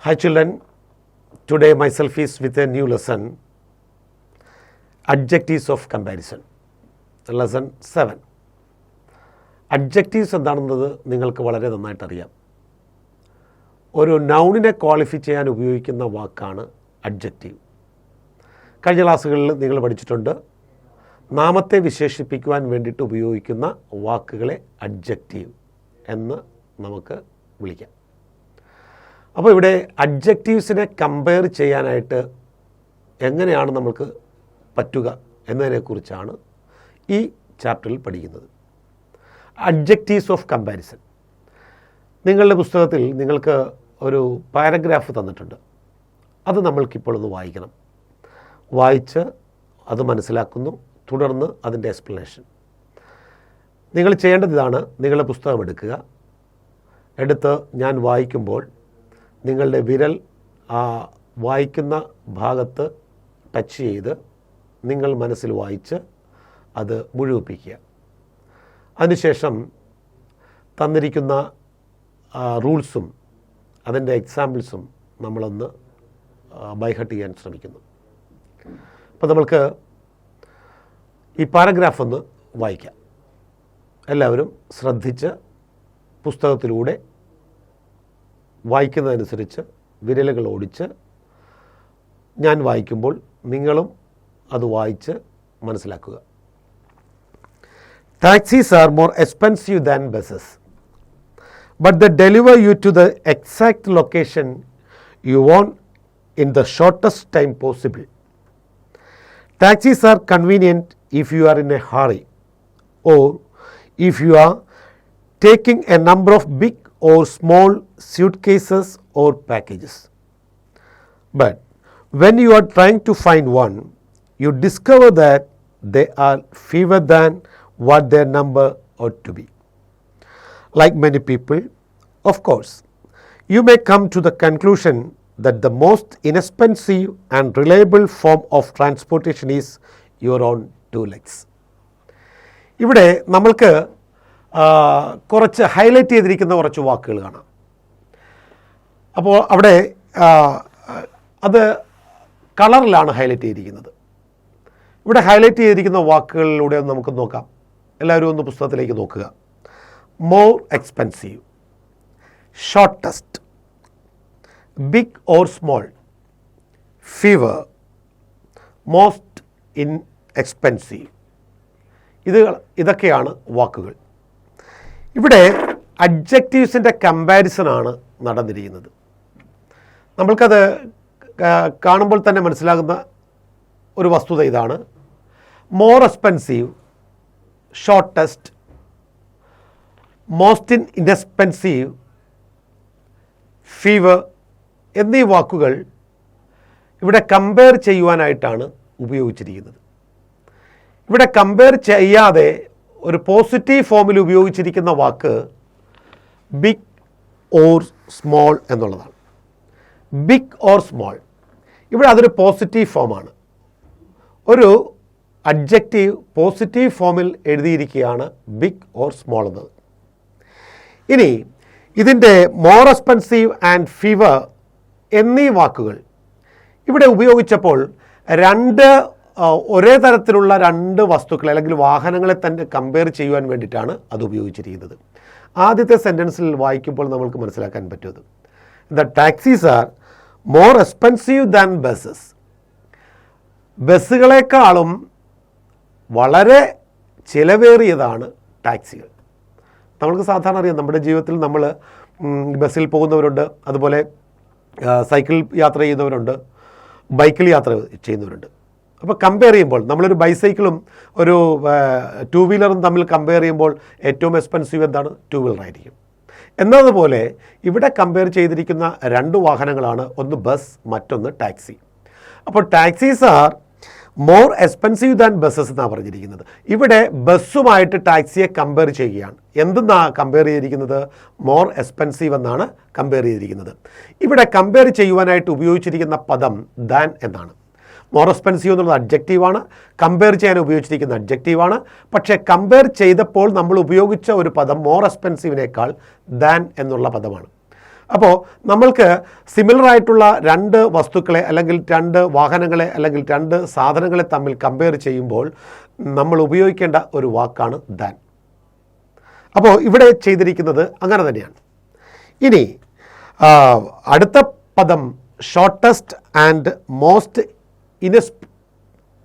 Hi children, today myself is with a new lesson, Adjectives of Comparison, lesson 7. Adjectives എന്താണെന്നത് നിങ്ങൾക്ക് വളരെ നന്നായിട്ട് അറിയാം. ഒരു നൗണിനെ ക്വാളിഫൈ ചെയ്യാൻ ഉപയോഗിക്കുന്ന വാക്കാണ് അഡ്ജക്റ്റീവ്. കഴിഞ്ഞ ക്ലാസ്സുകളിൽ നിങ്ങൾ പഠിച്ചിട്ടുണ്ട്, നാമത്തെ വിശേഷിപ്പിക്കുവാൻ വേണ്ടിയിട്ട് ഉപയോഗിക്കുന്ന വാക്കുകളെ അഡ്ജക്റ്റീവ് എന്ന് നമുക്ക് വിളിക്കാം. അപ്പോൾ ഇവിടെ അഡ്ജക്റ്റീവ്സിനെ കമ്പയർ ചെയ്യാനായിട്ട് എങ്ങനെയാണ് നമുക്ക് പറ്റുക എന്നതിനെക്കുറിച്ചാണ് ഈ ചാപ്റ്ററിൽ പഠിക്കുന്നത്. Adjectives of comparison. നിങ്ങളുടെ പുസ്തകത്തിൽ നിങ്ങൾക്ക് ഒരു പാരഗ്രാഫ് തന്നിട്ടുണ്ട്. അത് നമ്മൾക്കിപ്പോൾ ഒന്ന് വായിക്കണം. വായിച്ച് അത് മനസ്സിലാക്കുന്നു, തുടർന്ന് അതിൻ്റെ എക്സ്പ്ലനേഷൻ. നിങ്ങൾ ചെയ്യേണ്ടത് ഇതാണ്: നിങ്ങളുടെ പുസ്തകം എടുക്കുക, എടുത്ത് ഞാൻ വായിക്കുമ്പോൾ നിങ്ങളുടെ വിരൽ ആ വായിക്കുന്ന ഭാഗത്ത് ടച്ച് ചെയ്ത് നിങ്ങൾ മനസ്സിൽ വായിച്ച് അത് മുഴുവിപ്പിക്കുക. അതിനുശേഷം തന്നിരിക്കുന്ന റൂൾസും അതിൻ്റെ എക്സാമ്പിൾസും നമ്മളൊന്ന് ബൈഹർട്ട് ചെയ്യാൻ ശ്രമിക്കുന്നു. അപ്പോൾ നമ്മൾക്ക് ഈ പാരഗ്രാഫ് ഒന്ന് വായിക്കാം. എല്ലാവരും ശ്രദ്ധിച്ച് പുസ്തകത്തിലൂടെ വായിക്കുന്നതനുസരിച്ച് വിരലുകൾ ഓടിച്ച് ഞാൻ വായിക്കുമ്പോൾ നിങ്ങളും അത് വായിച്ച് മനസ്സിലാക്കുക. Taxis are more expensive than buses, but they deliver you to the exact location you want in the shortest time possible. Taxis are convenient if you are in a hurry or if you are taking a number of big or small suitcases or packages. But when you are trying to find one, you discover that they are fewer than what their number ought to be. Like many people, of course, you may come to the conclusion that the most inexpensive and reliable form of transportation is your own two legs. ഇവിടെ നമ്മൾക്ക് കുറച്ച് highlight ചെയ്തിരിക്കുന്ന കുറച്ച് വാക്കുകൾ കാണാം. അപ്പോൾ അവിടെ അത് കളറിലാണ് ഹൈലൈറ്റ് ചെയ്തിരിക്കുന്നത്. ഇവിടെ ഹൈലൈറ്റ് ചെയ്തിരിക്കുന്ന വാക്കുകളിലൂടെ ഒന്ന് നമുക്ക് നോക്കാം. എല്ലാവരും ഒന്ന് പുസ്തകത്തിലേക്ക് നോക്കുക. More expensive, shortest, big or small, fewer, most inexpensive. ഇതൊക്കെയാണ് വാക്കുകൾ. ഇവിടെ അഡ്ജക്റ്റീവ്സിൻ്റെ കമ്പാരിസണാണ് നടന്നിരിക്കുന്നത്. നമ്മൾക്കത് കാണുമ്പോൾ തന്നെ മനസ്സിലാകുന്ന ഒരു വസ്തുത ഇതാണ്: more expensive, shortest, most inexpensive, fever എന്നീ വാക്കുകൾ ഇവിടെ കമ്പയർ ചെയ്യുവാനായിട്ടാണ് ഉപയോഗിച്ചിരിക്കുന്നത്. ഇവിടെ കമ്പയർ ചെയ്യാതെ ഒരു പോസിറ്റീവ് ഫോമിൽ ഉപയോഗിച്ചിരിക്കുന്ന വാക്ക് ബിഗ് ഓർ സ്മോൾ എന്നുള്ളതാണ്. ബിഗ് ഓർ സ്മോൾ, ഇവിടെ അതൊരു പോസിറ്റീവ് ഫോമാണ്. ഒരു അഡ്ജക്റ്റീവ് പോസിറ്റീവ് ഫോമിൽ എഴുതിയിരിക്കുകയാണ് ബിഗ് ഓർ സ്മോൾ എന്നത്. ഇനി ഇതിൻ്റെ മോർ എക്സ്പെൻസീവ് ആൻഡ് ഫീവർ എന്നീ വാക്കുകൾ ഇവിടെ ഉപയോഗിച്ചപ്പോൾ ഒരേ തരത്തിലുള്ള രണ്ട് വസ്തുക്കൾ അല്ലെങ്കിൽ വാഹനങ്ങളെ തന്നെ കമ്പയർ ചെയ്യുവാൻ വേണ്ടിയിട്ടാണ് അത് ഉപയോഗിച്ചിരിക്കുന്നത്. ആദ്യത്തെ സെൻറ്റൻസിൽ വായിക്കുമ്പോൾ നമുക്ക് മനസ്സിലാക്കാൻ പറ്റുന്നത് the taxis are more expensive than buses. ബസ്സുകളെക്കാളും വളരെ ചിലവേറിയതാണ് ടാക്സികൾ. നമ്മൾക്ക് സാധാരണ അറിയാം, നമ്മുടെ ജീവിതത്തിൽ നമ്മൾ ബസ്സിൽ പോകുന്നവരുണ്ട്, അതുപോലെ സൈക്കിൾ യാത്ര ചെയ്യുന്നവരുണ്ട്, ബൈക്കിൽ യാത്ര ചെയ്യുന്നവരുണ്ട്. അപ്പോൾ കമ്പയർ ചെയ്യുമ്പോൾ നമ്മളൊരു ബൈസൈക്കിളും ഒരു ടു വീലറും തമ്മിൽ കമ്പയർ ചെയ്യുമ്പോൾ ഏറ്റവും എക്സ്പെൻസീവ് എന്താണ്? ടു വീലർ ആയിരിക്കും. എന്നതുപോലെ ഇവിടെ കമ്പയർ ചെയ്തിരിക്കുന്ന രണ്ട് വാഹനങ്ങളാണ്, ഒന്ന് ബസ്, മറ്റൊന്ന് ടാക്സി. അപ്പോൾ taxis are more expensive than buses എന്നാണ് പറഞ്ഞിരിക്കുന്നത്. ഇവിടെ ബസ്സുമായിട്ട് ടാക്സിയെ കമ്പയർ ചെയ്യുകയാണ്. എന്തെന്നാണ് കമ്പയർ ചെയ്തിരിക്കുന്നത്? മോർ എക്സ്പെൻസീവ് എന്നാണ് കമ്പയർ ചെയ്തിരിക്കുന്നത്. ഇവിടെ കമ്പയർ ചെയ്യുവാനായിട്ട് ഉപയോഗിച്ചിരിക്കുന്ന പദം ദാൻ എന്നാണ്. മോർ എക്സ്പെൻസീവ് എന്നുള്ളത് അഡ്ജക്റ്റീവാണ്, കമ്പയർ ചെയ്യാൻ ഉപയോഗിച്ചിരിക്കുന്ന അഡ്ജക്റ്റീവാണ്. പക്ഷേ കമ്പയർ ചെയ്തപ്പോൾ നമ്മൾ ഉപയോഗിച്ച ഒരു പദം മോർ എക്സ്പെൻസീവിനേക്കാൾ ദാൻ എന്നുള്ള പദമാണ്. അപ്പോൾ നമ്മൾക്ക് സിമിലർ ആയിട്ടുള്ള രണ്ട് വസ്തുക്കളെ അല്ലെങ്കിൽ രണ്ട് വാഹനങ്ങളെ അല്ലെങ്കിൽ രണ്ട് സാധനങ്ങളെ തമ്മിൽ കമ്പയർ ചെയ്യുമ്പോൾ നമ്മൾ ഉപയോഗിക്കേണ്ട ഒരു വാക്കാണ് ദാൻ. അപ്പോൾ ഇവിടെ ചെയ്തിരിക്കുന്നത് അങ്ങനെ തന്നെയാണ്. ഇനി അടുത്ത പദം ഷോർട്ടസ്റ്റ് ആൻഡ് മോസ്റ്റ്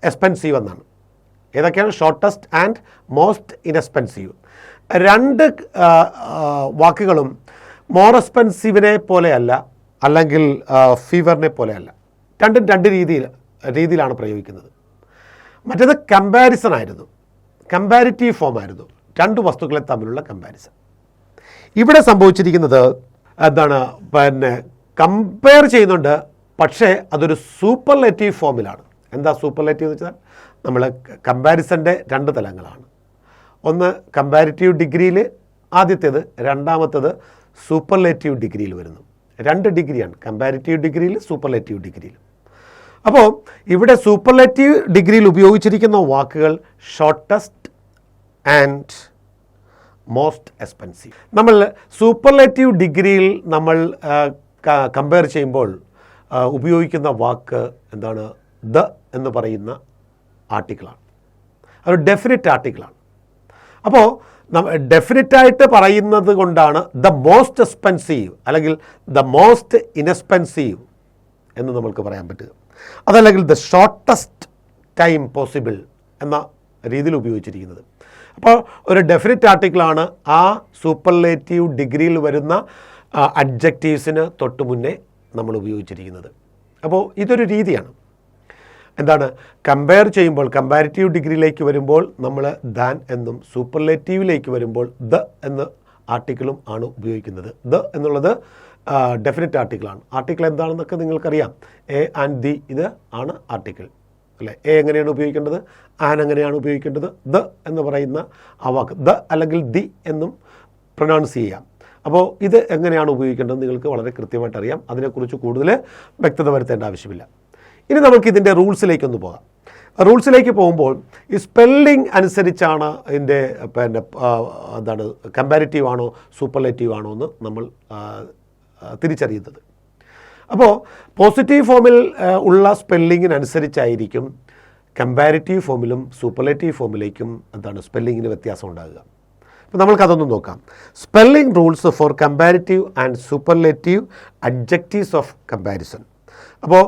എക്സ്പെൻസീവ് എന്നാണ്. ഏതൊക്കെയാണ് ഷോർട്ടസ്റ്റ് ആൻഡ് മോസ്റ്റ് ഇൻഎക്സ്പെൻസീവ്? രണ്ട് വാക്കുകളും മോർ എക്സ്പെൻസീവിനെ പോലെയല്ല, അല്ലെങ്കിൽ ഫീവറിനെ പോലെയല്ല. രണ്ടും രണ്ട് രീതിയിലാണ് പ്രയോഗിക്കുന്നത്. മറ്റേത് കമ്പാരിസൺ ആയിരുന്നു, കമ്പാരിറ്റീവ് ഫോം ആയിരുന്നു, രണ്ട് വസ്തുക്കളെ തമ്മിലുള്ള കമ്പാരിസൺ. ഇവിടെ സംഭവിച്ചിരിക്കുന്നത് എന്താണ്, കമ്പയർ ചെയ്യുന്നുണ്ട്, പക്ഷേ അതൊരു സൂപ്പർലേറ്റീവ് ഫോമിലാണ്. എന്താ സൂപ്പർലേറ്റീവ് എന്ന് വെച്ചാൽ നമ്മൾ കമ്പാരിസൻ്റെ രണ്ട് തലങ്ങളാണ്. ഒന്ന് കമ്പാരിറ്റീവ് ഡിഗ്രിയിൽ ആദ്യത്തേത്, രണ്ടാമത്തേത് സൂപ്പർലേറ്റീവ് ഡിഗ്രിയിൽ വരുന്നു. രണ്ട് ഡിഗ്രിയാണ്, കമ്പാരിറ്റീവ് ഡിഗ്രിയിൽ സൂപ്പർലേറ്റീവ് ഡിഗ്രിയിൽ. അപ്പോൾ ഇവിടെ സൂപ്പർലേറ്റീവ് ഡിഗ്രിയിൽ ഉപയോഗിച്ചിരിക്കുന്ന വാക്കുകൾ ഷോർട്ടസ്റ്റ് ആൻഡ് മോസ്റ്റ് എക്സ്പെൻസീവ്. നമ്മൾ സൂപ്പർലേറ്റീവ് ഡിഗ്രിയിൽ നമ്മൾ കമ്പയർ ചെയ്യുമ്പോൾ ഉപയോഗിക്കുന്ന വാക്ക് എന്താണ്? ദ എന്ന് പറയുന്ന ആർട്ടിക്കിളാണ്. അതൊരു ഡെഫിനിറ്റ് ആർട്ടിക്കിളാണ്. അപ്പോൾ ഡെഫിനിറ്റായിട്ട് പറയുന്നത് കൊണ്ടാണ് ദ മോസ്റ്റ് എക്സ്പെൻസീവ് അല്ലെങ്കിൽ ദ മോസ്റ്റ് ഇൻഎക്സ്പെൻസീവ് എന്ന് നമുക്ക് പറയാൻ പറ്റുക. അതല്ലെങ്കിൽ ദ ഷോർട്ടസ്റ്റ് ടൈം പോസിബിൾ എന്ന രീതിയിൽ ഉപയോഗിച്ചിരിക്കുന്നത്. അപ്പോൾ ഒരു ഡെഫിനിറ്റ് ആർട്ടിക്കിളാണ് ആ സൂപ്പർലേറ്റീവ് ഡിഗ്രിയിൽ വരുന്ന അഡ്ജക്റ്റീവ്സിന് തൊട്ട് മുന്നേ നമ്മൾ ഉപയോഗിച്ചിരിക്കുന്നത്. അപ്പോൾ ഇതൊരു രീതിയാണ്. എന്താണ്, കമ്പയർ ചെയ്യുമ്പോൾ കമ്പാരിറ്റീവ് ഡിഗ്രിയിലേക്ക് വരുമ്പോൾ നമ്മൾ ദാൻ എന്നും, സൂപ്പർലേറ്റീവിലേക്ക് വരുമ്പോൾ ദ എന്ന ആർട്ടിക്കിളും ആണ് ഉപയോഗിക്കുന്നത്. ദ എന്നുള്ളത് ഡെഫിനിറ്റ് ആർട്ടിക്കിളാണ്. ആർട്ടിക്കിൾ എന്താണെന്നൊക്കെ നിങ്ങൾക്കറിയാം. എ ആൻഡ് ദി, ഇത് ആണ് ആർട്ടിക്കിൾ അല്ലേ. എ എങ്ങനെയാണ് ഉപയോഗിക്കേണ്ടത്, ആൻ എങ്ങനെയാണ് ഉപയോഗിക്കേണ്ടത്, ദ എന്ന് പറയുന്ന ആ വാക്ക് ദ അല്ലെങ്കിൽ ദി എന്നും പ്രൊനൗൺസ് ചെയ്യാം. അപ്പോൾ ഇത് എങ്ങനെയാണ് ഉപയോഗിക്കേണ്ടത് നിങ്ങൾക്ക് വളരെ കൃത്യമായിട്ട് അറിയാം. അതിനെക്കുറിച്ച് കൂടുതൽ വ്യക്തത വരുത്തേണ്ട ആവശ്യമില്ല. ഇനി നമുക്ക് ഇതിൻ്റെ റൂൾസിലേക്കൊന്ന് പോകാം. റൂൾസിലേക്ക് പോകുമ്പോൾ ഈ സ്പെല്ലിംഗ് അനുസരിച്ചാണ് ഇതിൻ്റെ എന്താണ് കമ്പാരിറ്റീവ് ആണോ സൂപ്പർലേറ്റീവ് ആണോ എന്ന് നമ്മൾ തിരിച്ചറിയുന്നത്. അപ്പോൾ പോസിറ്റീവ് ഫോമിൽ ഉള്ള സ്പെല്ലിങ്ങിനനുസരിച്ചായിരിക്കും കമ്പാരിറ്റീവ് ഫോമിലും സൂപ്പർലേറ്റീവ് ഫോമിലേക്കും എന്താണ് സ്പെല്ലിങ്ങിന് വ്യത്യാസം ഉണ്ടാകുക. അപ്പോൾ നമ്മൾക്കതൊന്നും നോക്കാം. Spelling rules for comparative and superlative adjectives of comparison. അപ്പോൾ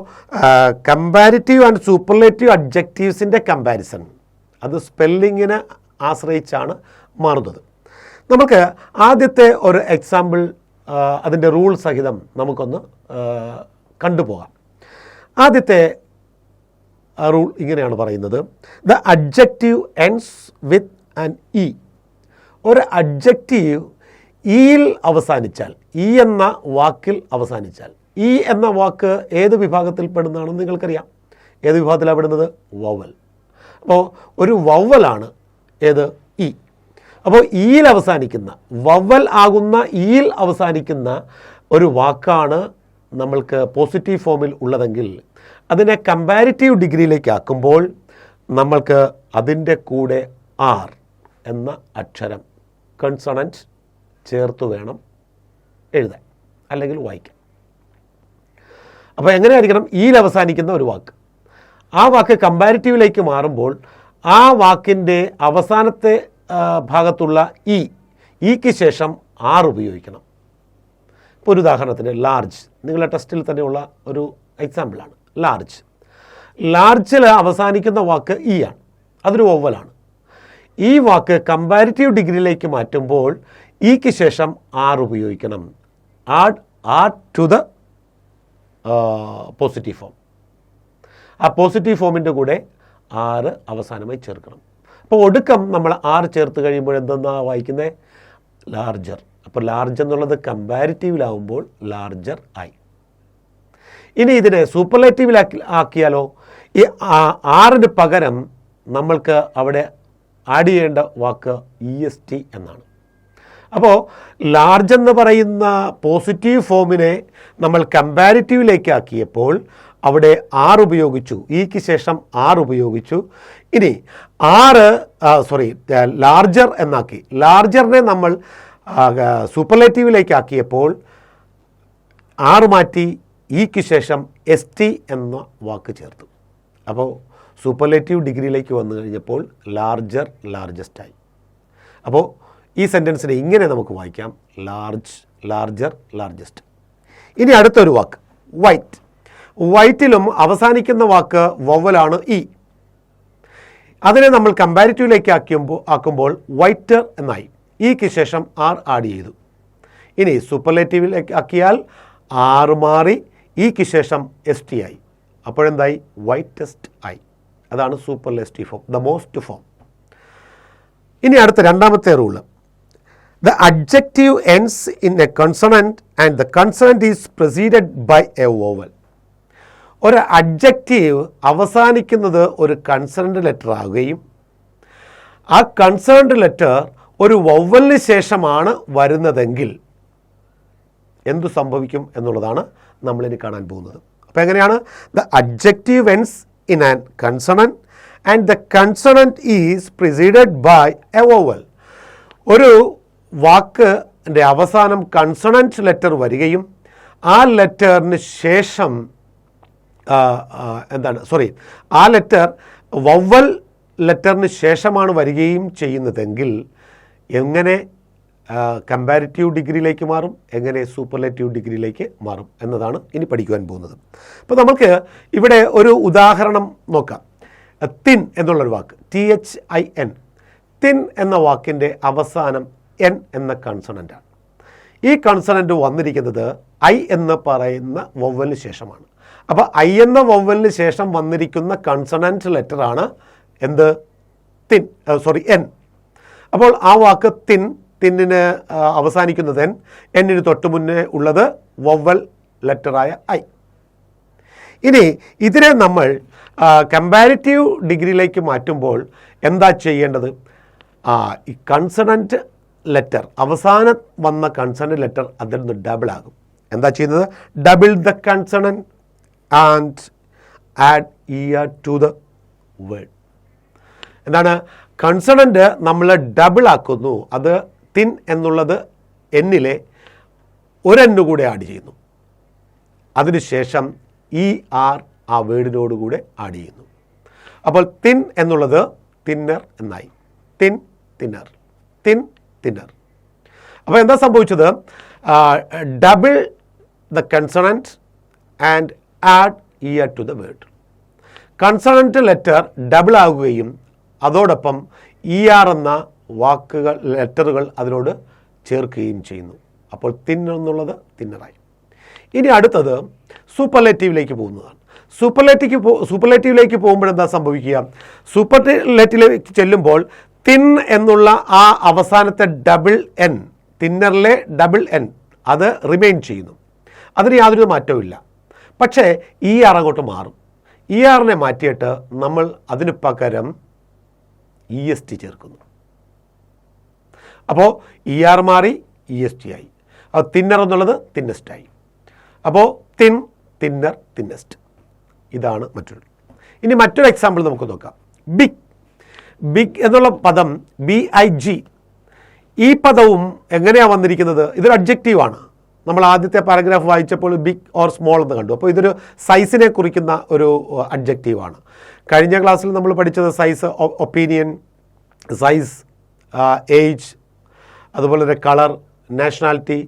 കമ്പാരിറ്റീവ് ആൻഡ് സൂപ്പർലേറ്റീവ് അഡ്ജക്റ്റീവ്സിൻ്റെ കമ്പാരിസൺ അത് സ്പെല്ലിങ്ങിനെ ആശ്രയിച്ചാണ് മാറുന്നത്. നമുക്ക് ആദ്യത്തെ ഒരു എക്സാമ്പിൾ അതിൻ്റെ റൂൾ സഹിതം നമുക്കൊന്ന് കണ്ടുപോകാം. ആദ്യത്തെ റൂൾ ഇങ്ങനെയാണ് പറയുന്നത്: the adjective ends with an E. ഒരു അഡ്ജക്റ്റീവ് ഇയിൽ അവസാനിച്ചാൽ, ഇ എന്ന വാക്കിൽ അവസാനിച്ചാൽ, ഇ എന്ന വാക്ക് ഏത് വിഭാഗത്തിൽ പെടുന്നതാണെന്ന് നിങ്ങൾക്കറിയാം. ഏത് വിഭാഗത്തിലാണ് പെടുന്നത്? വവൽ. അപ്പോൾ ഒരു വവലാണ് ഏത്? ഇ. അപ്പോൾ ഇയിൽ അവസാനിക്കുന്ന, വവൽ ആകുന്ന ഇയിൽ അവസാനിക്കുന്ന ഒരു വാക്കാണ് നമ്മൾക്ക് പോസിറ്റീവ് ഫോമിൽ ഉള്ളതെങ്കിൽ അതിനെ കമ്പാരിറ്റീവ് ഡിഗ്രിയിലേക്ക് ആക്കുമ്പോൾ നമ്മൾക്ക് അതിൻ്റെ കൂടെ ആർ എന്ന അക്ഷരം കൺസണൻറ്റ് ചേർത്ത് വേണം എഴുതാൻ അല്ലെങ്കിൽ വായിക്കാൻ. അപ്പോൾ എങ്ങനെയായിരിക്കണം? ഈയിൽ അവസാനിക്കുന്ന ഒരു വാക്ക്, ആ വാക്ക് കമ്പാരിറ്റീവിലേക്ക് മാറുമ്പോൾ ആ വാക്കിൻ്റെ അവസാനത്തെ ഭാഗത്തുള്ള ഇക്ക് ശേഷം ആർ ഉപയോഗിക്കണം. ഇപ്പോൾ ഒരു ഉദാഹരണത്തിന് ലാർജ്, നിങ്ങളുടെ ടെസ്റ്റിൽ തന്നെയുള്ള ഒരു എക്സാമ്പിളാണ് ലാർജ്. ലാർജിൽ അവസാനിക്കുന്ന വാക്ക് ഇ ആണ്, അതൊരു വവ്വലാണ്. ഈ വാക്ക് കമ്പാരിറ്റീവ് ഡിഗ്രിയിലേക്ക് മാറ്റുമ്പോൾ ഇക്ക് ശേഷം ആർ ഉപയോഗിക്കണം. Add to the positive form. ആ പോസിറ്റീവ് ഫോമിൻ്റെ കൂടെ ആറ് അവസാനമായി ചേർക്കണം. അപ്പോൾ ഒടുക്കം നമ്മൾ ആറ് ചേർത്ത് കഴിയുമ്പോൾ എന്തെന്നാണ് വായിക്കുന്നത്? ലാർജർ. അപ്പോൾ ലാർജ് എന്നുള്ളത് കമ്പാരിറ്റീവിലാവുമ്പോൾ ലാർജർ ആയി. ഇനി ഇതിനെ സൂപ്പർലേറ്റീവിലാക്കിയാലോ? ഈ ആറിന് പകരം നമ്മൾക്ക് അവിടെ ആഡ് ചെയ്യേണ്ട വാക്ക് EST എന്നാണ്. അപ്പോൾ ലാർജ് എന്ന് പറയുന്ന പോസിറ്റീവ് ഫോമിനെ നമ്മൾ കമ്പാരിറ്റീവിലേക്ക് ആക്കിയപ്പോൾ അവിടെ ആർ ഉപയോഗിച്ചു, ഇക്ക് ശേഷം ആർ ഉപയോഗിച്ചു. ഇനി ലാർജർ എന്നാക്കി. ലാർജറിനെ നമ്മൾ സൂപ്പർലേറ്റീവിലേക്ക് ആക്കിയപ്പോൾ ആർ മാറ്റി ഇക്ക് ശേഷം എസ് ടി എന്ന വാക്ക് ചേർത്തു. അപ്പോൾ സൂപ്പർലേറ്റീവ് ഡിഗ്രിയിലേക്ക് വന്നു കഴിഞ്ഞപ്പോൾ ലാർജർ ലാർജസ്റ്റായി. അപ്പോൾ ഈ സെൻറ്റൻസിനെ ഇങ്ങനെ നമുക്ക് വായിക്കാം, ലാർജ് ലാർജർ ലാർജസ്റ്റ്. ഇനി അടുത്തൊരു വാക്ക് വൈറ്റ്. വൈറ്റിലും അവസാനിക്കുന്ന വാക്ക് വവ്വലാണ് ഇ. അതിനെ നമ്മൾ കമ്പാരിറ്റീവിലേക്ക് ആക്കുമ്പോൾ വൈറ്റർ എന്നായി. ഇക്ക് ശേഷം ആർ ആഡ് ചെയ്തു. ഇനി സൂപ്പർലേറ്റീവിലേക്ക് ആക്കിയാൽ ആർ മാറി ഇക്ക് ശേഷം എസ് ടി ആയി. അപ്പോഴെന്തായി? വൈറ്റസ്റ്റ് ആയി. അതാണ് superlative form, the most form. ഇനി അടുത്ത രണ്ടാമത്തെ rule, the adjective ends in a consonant and the consonant is preceded by a vowel. ഒരു അഡ്ജക്റ്റീവ് അവസാനിക്കുന്നത് ഒരു കൺസണന്റ് ലെറ്റർ ആകുകയും ആ കൺസണന്റ് ലെറ്റർ ഒരു വവ്വലിന് ശേഷമാണ് വരുന്നതെങ്കിൽ എന്തു സംഭവിക്കും എന്നുള്ളതാണ് നമ്മളിനി കാണാൻ പോകുന്നത്. അപ്പോൾ എങ്ങനെയാണ്? The adjective ends in an consonant and the consonant is preceded by a vowel. ഒരു വാക്കിൻ്റെ അവസാനം കൺസണന്റ് ലെറ്റർ വരികയും ആ ലെറ്ററിന് ശേഷം ആ ലെറ്റർ വവ്വൽ ലെറ്ററിന് ശേഷമാണ് വരികയും ചെയ്യുന്നതെങ്കിൽ എങ്ങനെ കമ്പാരിറ്റീവ് ഡിഗ്രിയിലേക്ക് മാറും, എങ്ങനെ സൂപ്പർലേറ്റീവ് ഡിഗ്രിയിലേക്ക് മാറും എന്നതാണ് ഇനി പഠിക്കുവാൻ പോകുന്നത്. അപ്പോൾ നമുക്ക് ഇവിടെ ഒരു ഉദാഹരണം നോക്കാം. തിൻ എന്നുള്ളൊരു വാക്ക്, THIN. തിൻ എന്ന വാക്കിൻ്റെ അവസാനം എൻ എന്ന കൺസണൻ്റാണ്. ഈ കൺസണൻ്റ് വന്നിരിക്കുന്നത് ഐ എന്ന് പറയുന്ന വവ്വലിന് ശേഷമാണ്. അപ്പോൾ ഐ എന്ന വവ്വലിന് ശേഷം വന്നിരിക്കുന്ന കൺസണൻറ്റ് ലെറ്ററാണ് എന്ത്? Thin, N. അപ്പോൾ ആ വാക്ക് തിന്നിന് അവസാനിക്കുന്നത് എന്നിന് തൊട്ട് മുന്നേ ഉള്ളത് വവ്വൽ ലെറ്ററായ ഐ. ഇനി ഇതിനെ നമ്മൾ കമ്പാരിറ്റീവ് ഡിഗ്രിയിലേക്ക് മാറ്റുമ്പോൾ എന്താ ചെയ്യേണ്ടത്? ഈ കൺസണൻറ്റ് ലെറ്റർ, അവസാനം വന്ന കൺസണൻറ്റ് ലെറ്റർ അതിൽ നിന്ന് ഡബിൾ ആകും. എന്താ ചെയ്യുന്നത്? Double the consonant and add er to the word. എന്താണ്? കൺസണൻറ്റ് നമ്മൾ ഡബിൾ ആക്കുന്നു. അത് തിൻ എന്നുള്ളത് എന്നിലെ ഒരെണ്ണു കൂടെ ആഡ് ചെയ്യുന്നു. അതിനുശേഷം ഇ ആർ ആ വേർഡിനോടുകൂടെ ആഡ് ചെയ്യുന്നു. അപ്പോൾ തിൻ എന്നുള്ളത് തിന്നർ എന്നായി. Thin thinner, thin thinner. അപ്പോൾ എന്താ സംഭവിച്ചത്? Double the consonant and add er to the word. Consonant letter double ആകുകയും അതോടൊപ്പം ഇ ആർ എന്ന വാക്കുകൾ, ലെറ്ററുകൾ അതിനോട് ചേർക്കുകയും ചെയ്യുന്നു. അപ്പോൾ തിൻ എന്നുള്ളത് തിന്നറായി. ഇനി അടുത്തത് സൂപ്പർലേറ്റീവിലേക്ക് പോകുന്നതാണ്. സൂപ്പർലേറ്റീവിലേക്ക് പോകുമ്പോൾ എന്താ സംഭവിക്കുക? സൂപ്പർലേറ്റീവിലേക്ക് ചെല്ലുമ്പോൾ തിൻ എന്നുള്ള ആ അവസാനത്തെ ഡബിൾ എൻ, തിന്നറിലെ ഡബിൾ എൻ, അത് റിമെയിൻ ചെയ്യുന്നു. അതിന് യാതൊരു മാറ്റവുമില്ല. പക്ഷേ ഇ ആർ അങ്ങോട്ട് മാറും. ഇ ആറിനെ മാറ്റിയിട്ട് നമ്മൾ അതിന് പകരം EST ചേർക്കുന്നു. അപ്പോൾ ഇ ആർ മാറി EST ആയി. അപ്പോൾ തിന്നർ എന്നുള്ളത് തിന്നസ്റ്റായി. അപ്പോൾ തിൻ, തിന്നർ, തിന്നസ്റ്റ്. ഇതാണ് മറ്റൊരു. ഇനി മറ്റൊരു എക്സാമ്പിൾ നമുക്ക് നോക്കാം. ബിഗ്. ബിഗ് എന്നുള്ള പദം BIG. ഈ പദവും എങ്ങനെയാണ് വന്നിരിക്കുന്നത്? ഇതൊരു അഡ്ജക്റ്റീവാണ്. നമ്മൾ ആദ്യത്തെ പാരഗ്രാഫ് വായിച്ചപ്പോൾ ബിഗ് ഓർ സ്മോൾ എന്ന് കണ്ടു. അപ്പോൾ ഇതൊരു സൈസിനെ കുറിക്കുന്ന ഒരു അഡ്ജക്റ്റീവാണ്. കഴിഞ്ഞ ക്ലാസ്സിൽ നമ്മൾ പഠിച്ചത് സൈസ്, ഒപ്പീനിയൻ, സൈസ്, ഏജ്, അതുപോലെ തന്നെ കളർ, നാഷണാലിറ്റി,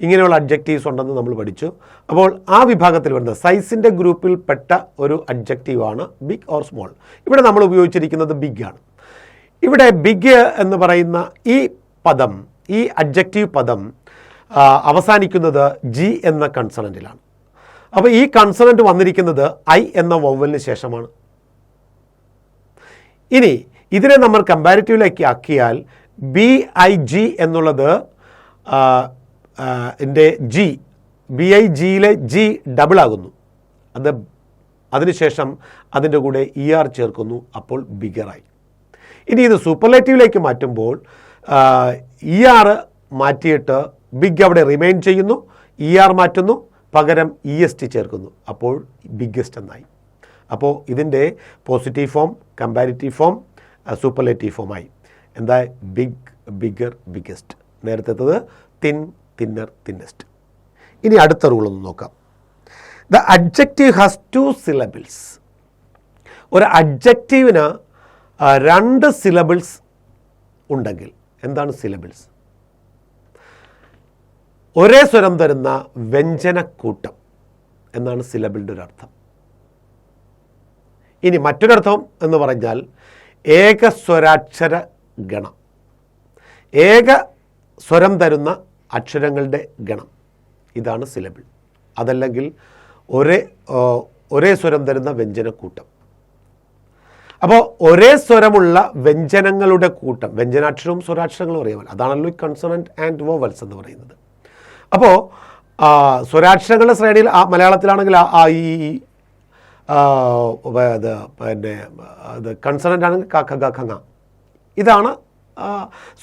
ഇങ്ങനെയുള്ള അഡ്ജക്റ്റീവ്സ് ഉണ്ടെന്ന് നമ്മൾ പഠിച്ചു. അപ്പോൾ ആ വിഭാഗത്തിൽ വരുന്നത് സൈസിൻ്റെ ഗ്രൂപ്പിൽ പെട്ട ഒരു അഡ്ജക്റ്റീവാണ് ബിഗ് ഓർ സ്മോൾ. ഇവിടെ നമ്മൾ ഉപയോഗിച്ചിരിക്കുന്നത് ബിഗ് ആണ്. ഇവിടെ ബിഗ് എന്ന് പറയുന്ന ഈ പദം, ഈ അഡ്ജക്റ്റീവ് പദം അവസാനിക്കുന്നത് G എന്ന കൺസണൻറ്റിലാണ്. അപ്പോൾ ഈ കൺസണൻറ്റ് വന്നിരിക്കുന്നത് I എന്ന വവ്വലിന് ശേഷമാണ്. ഇനി ഇതിനെ നമ്മൾ കമ്പാരിറ്റീവിലേക്ക് ആക്കിയാൽ BIG എന്നുള്ളത് BIGയിലെ G ഡബിൾ ആകുന്നു. അതിനുശേഷം അതിൻ്റെ കൂടെ ER ചേർക്കുന്നു. അപ്പോൾ ബിഗറായി. ഇനി ഇത് സൂപ്പർലേറ്റീവിലേക്ക് മാറ്റുമ്പോൾ ER മാറ്റിയിട്ട് ബിഗ് അവിടെ റിമെയിൻ ചെയ്യുന്നു. ER മാറ്റുന്നു, പകരം EST ചേർക്കുന്നു. അപ്പോൾ ബിഗ്ഗസ്റ്റ് എന്നായി. അപ്പോൾ ഇതിൻ്റെ positive form, comparative form, superlative ഫോമായി. എന്താ? Big, bigger, biggest. നേരത്തേത് തിൻ, തിന്നർ, തിന്നസ്റ്റ്. ഇനി അടുത്ത റൂൾ ഒന്ന് നോക്കാം. The adjective has 2 syllables. ഒരു അഡ്ജക്റ്റീവിന് 2 സിലബിൾസ് ഉണ്ടെങ്കിൽ എന്താണ് സിലബിൾസ്? ഒരേ സ്വരം തരുന്ന വ്യഞ്ജനക്കൂട്ടം എന്നാണ് സിലബിളിൻ്റെ ഒരു അർത്ഥം. ഇനി മറ്റൊരർത്ഥം എന്ന് പറഞ്ഞാൽ ഏകസ്വരാക്ഷര ഗണം, ഏക സ്വരം തരുന്ന അക്ഷരങ്ങളുടെ ഗണം, ഇതാണ് സിലബിൾ. അതല്ലെങ്കിൽ ഒരേ സ്വരം തരുന്ന വ്യഞ്ജനക്കൂട്ടം. അപ്പോൾ ഒരേ സ്വരമുള്ള വ്യഞ്ജനങ്ങളുടെ കൂട്ടം, വ്യഞ്ജനാക്ഷരവും സ്വരാക്ഷരങ്ങളും അറിയാമല്ലോ, അതാണല്ലോ ഈ കൺസോണൻറ്റ് ആൻഡ് വോവൽസ് എന്ന് പറയുന്നത്. അപ്പോൾ സ്വരാക്ഷരങ്ങളുടെ ശ്രേണിയിൽ മലയാളത്തിലാണെങ്കിൽ ഈ പിന്നെ കൺസോണൻ്റ് ആണെങ്കിൽ ക ഖ ഗ ഘ ങ, ഇതാണ്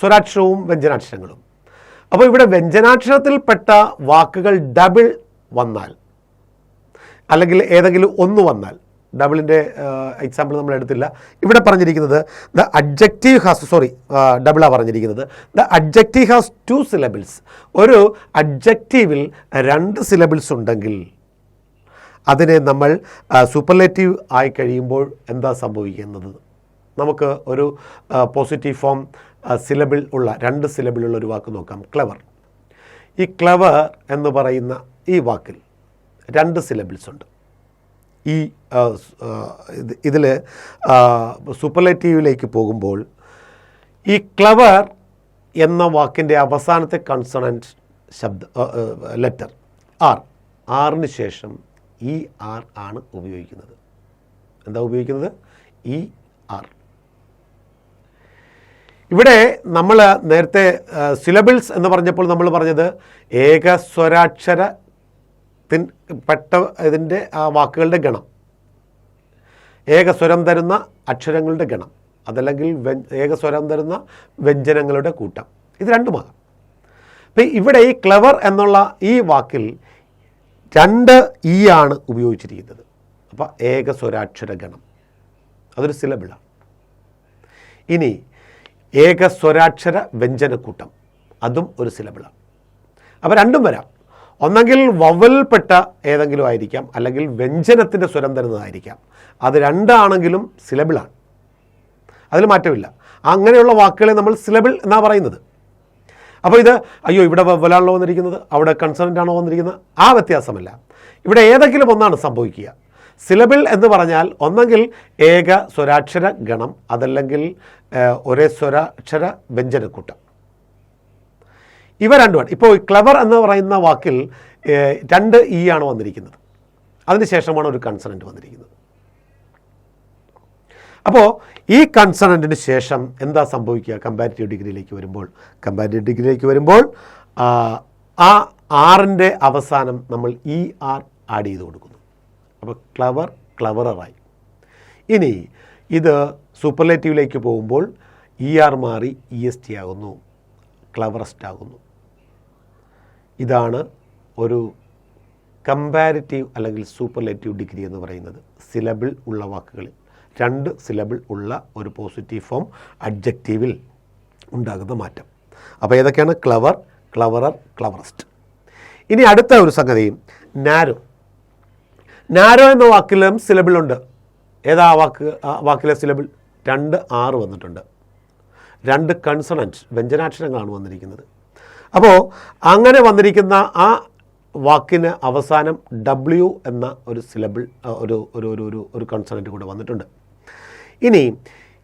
സ്വരാക്ഷരവും വ്യഞ്ജനാക്ഷരങ്ങളും. അപ്പോൾ ഇവിടെ വ്യഞ്ജനാക്ഷരത്തിൽപ്പെട്ട വാക്കുകൾ ഡബിൾ വന്നാൽ അല്ലെങ്കിൽ ഏതെങ്കിലും ഒന്ന് വന്നാൽ, ഡബിളിൻ്റെ എക്സാമ്പിൾ നമ്മൾ എടുത്തില്ല, ഇവിടെ പറഞ്ഞിരിക്കുന്നത് ദ അഡ്ജക്റ്റീവ് ഹാസ് ഡബിളാണ് പറഞ്ഞിരിക്കുന്നത്. The adjective has 2 syllables. ഒരു അഡ്ജക്റ്റീവിൽ 2 syllables ഉണ്ടെങ്കിൽ അതിനെ നമ്മൾ സൂപ്പർലേറ്റീവ് ആയി കഴിയുമ്പോൾ എന്താ സംഭവിക്കുന്നത്? നമുക്ക് ഒരു പോസിറ്റീവ് ഫോം സിലബിൾ ഉള്ള 2 സിലബിളുള്ള ഒരു വാക്ക് നോക്കാം, ക്ലെവർ. ഈ ക്ലെവർ എന്ന് പറയുന്ന ഈ വാക്കിൽ 2 സിലബിൾസ് ഉണ്ട്. ഈ ഇതിൽ സൂപ്പർലേറ്റീവിലേക്ക് പോകുമ്പോൾ ഈ ക്ലെവർ എന്ന വാക്കിൻ്റെ അവസാനത്തെ കൺസണൻറ്റ് ലെറ്റർ ആറിന് ശേഷം ഈ ആർ ആണ് ഉപയോഗിക്കുന്നത്. എന്താ ഉപയോഗിക്കുന്നത്? ഈ ആർ. ഇവിടെ നമ്മൾ നേരത്തെ സിലബിൾസ് എന്ന് പറഞ്ഞപ്പോൾ നമ്മൾ പറഞ്ഞത് ഏകസ്വരാക്ഷര പെട്ട ഇതിൻ്റെ വാക്കുകളുടെ ഗണം, ഏകസ്വരം തരുന്ന അക്ഷരങ്ങളുടെ ഗണം, അതല്ലെങ്കിൽ ഏകസ്വരം തരുന്ന വ്യഞ്ജനങ്ങളുടെ കൂട്ടം, ഇത് രണ്ടുമാകാം. അപ്പം ഇവിടെ ഈ ക്ലെവർ എന്നുള്ള ഈ വാക്കിൽ 2 ഇ ആണ് ഉപയോഗിച്ചിരിക്കുന്നത്. അപ്പോൾ ഏകസ്വരാക്ഷര ഗണം, അതൊരു സിലബിളാണ്. ഇനി ഏകസ്വരാക്ഷര വ്യഞ്ജനക്കൂട്ടം, അതും ഒരു സിലബിളാണ്. അപ്പോൾ രണ്ടും വരാം. ഒന്നെങ്കിൽ വവൽപ്പെട്ട ഏതെങ്കിലും ആയിരിക്കാം, അല്ലെങ്കിൽ വ്യഞ്ജനത്തിൻ്റെ സ്വരം തരുന്നതായിരിക്കാം. അത് 2 ആണെങ്കിലും സിലബിളാണ്, അതിൽ മാറ്റമില്ല. അങ്ങനെയുള്ള വാക്കുകളെ നമ്മൾ സിലബിൾ എന്നാണ് പറയുന്നത്. അപ്പോൾ ഇത് അയ്യോ ഇവിടെ വവലാണല്ലോ വന്നിരിക്കുന്നത്, അവിടെ കൺസണൻ്റ് ആണോ വന്നിരിക്കുന്നത്, ആ വ്യത്യാസമല്ല. ഇവിടെ ഏതെങ്കിലും ഒന്നാണ് സംഭവിക്കുക. സിലബിൾ എന്ന് പറഞ്ഞാൽ ഒന്നെങ്കിൽ ഏക സ്വരാക്ഷര ഗണം, അതല്ലെങ്കിൽ ഒരേ സ്വരാക്ഷര വ്യഞ്ജനക്കൂട്ടം, ഇവ രണ്ടുമാണ്. ഇപ്പോൾ ക്ലെവർ എന്ന് പറയുന്ന വാക്കിൽ 2 ഇ ആണ് വന്നിരിക്കുന്നത്, അതിനുശേഷമാണ് ഒരു കൺസണൻറ്റ് വന്നിരിക്കുന്നത്. അപ്പോൾ ഈ കൺസണൻറ്റിന് ശേഷം എന്താ സംഭവിക്കുക? കമ്പാരിറ്റീവ് ഡിഗ്രിയിലേക്ക് വരുമ്പോൾ ആ ആറിൻ്റെ അവസാനം നമ്മൾ ഈ ആർ ആഡ് ചെയ്ത് കൊടുക്കുന്നു. അപ്പോൾ ക്ലവറായി. ഇനി ഇത് സൂപ്പർലേറ്റീവിലേക്ക് പോകുമ്പോൾ ഇ ആർ മാറി ഇ എസ് ടി ആകുന്നു, ക്ലവറസ്റ്റ് ആകുന്നു. ഇതാണ് ഒരു കമ്പാരിറ്റീവ് അല്ലെങ്കിൽ സൂപ്പർലേറ്റീവ് ഡിഗ്രി എന്ന് പറയുന്നത്. സിലബിൾ ഉള്ള വാക്കുകളിൽ 2 സിലബിൾ ഉള്ള ഒരു പോസിറ്റീവ് ഫോം അഡ്ജക്റ്റീവിൽ ഉണ്ടാകുന്ന മാറ്റം. അപ്പോൾ ഏതൊക്കെയാണ്? Clever, cleverer, cleverest. ഇനി അടുത്ത ഒരു സംഗതി നാരോ എന്ന വാക്കിലും സിലബിളുണ്ട്. ഏതാ വാക്കിലെ സിലബിൾ? 2 ആർ വന്നിട്ടുണ്ട്. 2 കൺസണൻറ്റ് വ്യഞ്ജനാക്ഷരങ്ങളാണ് വന്നിരിക്കുന്നത്. അപ്പോൾ അങ്ങനെ വന്നിരിക്കുന്ന ആ വാക്കിന് അവസാനം ഡബ്ല്യു എന്ന ഒരു സിലബിൾ ഒരു കൺസണൻറ്റ് കൂടെ വന്നിട്ടുണ്ട്. ഇനി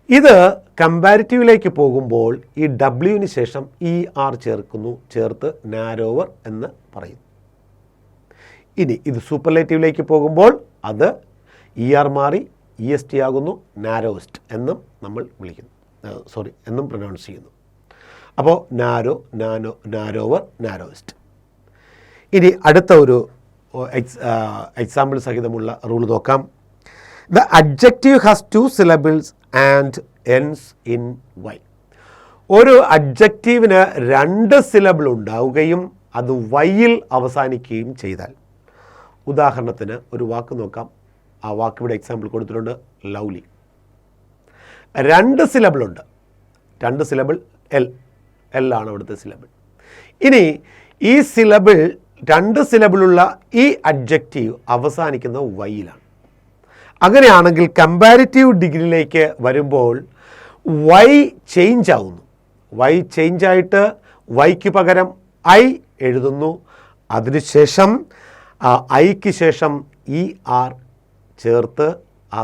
ഇത് കമ്പാരിറ്റീവിലേക്ക് പോകുമ്പോൾ ഈ ഡബ്ല്യുവിന് ശേഷം ഇ ആർ ചേർത്ത് നാരോവർ എന്ന് പറയും. ഇനി ഇത് സൂപ്പർലേറ്റീവിലേക്ക് പോകുമ്പോൾ അത് ഇ ആർ മാറി ഇ എസ് ടി ആകുന്നു, നാരോവസ്റ്റ് എന്നും നമ്മൾ വിളിക്കുന്നു, എന്നും പ്രൊനൗൺസ് ചെയ്യുന്നു. അപ്പോൾ നാരോവർ, നാരോവസ്റ്റ്. ഇനി അടുത്ത ഒരു എക്സാമ്പിൾ സഹിതമുള്ള റൂൾ നോക്കാം. The adjective has 2 syllables and ends in Y. ഒരു അഡ്ജക്റ്റീവിന് 2 സിലബിൾ ഉണ്ടാവുകയും അത് വൈയിൽ അവസാനിക്കുകയും ചെയ്താൽ, ഉദാഹരണത്തിന് ഒരു വാക്ക് നോക്കാം. ആ വാക്ക് ഇവിടെ എക്സാമ്പിൾ കൊടുത്തിട്ടുണ്ട്, ലവ്ലി. 2 സിലബിളുണ്ട്, 2 സിലബിൾ എൽ ആണ് അവിടുത്തെ സിലബിൾ. ഇനി ഈ സിലബിൾ 2 സിലബിളുള്ള ഈ അഡ്ജക്റ്റീവ് അവസാനിക്കുന്ന വൈയിലാണ്. അങ്ങനെയാണെങ്കിൽ കമ്പാരിറ്റീവ് ഡിഗ്രിയിലേക്ക് വരുമ്പോൾ വൈ ചേഞ്ച് ആവുന്നു. വൈ ചേഞ്ചായിട്ട് വൈക്ക് പകരം ഐ എഴുതുന്നു. അതിനുശേഷം ഐക്ക് ശേഷം ER ചേർത്ത് ആ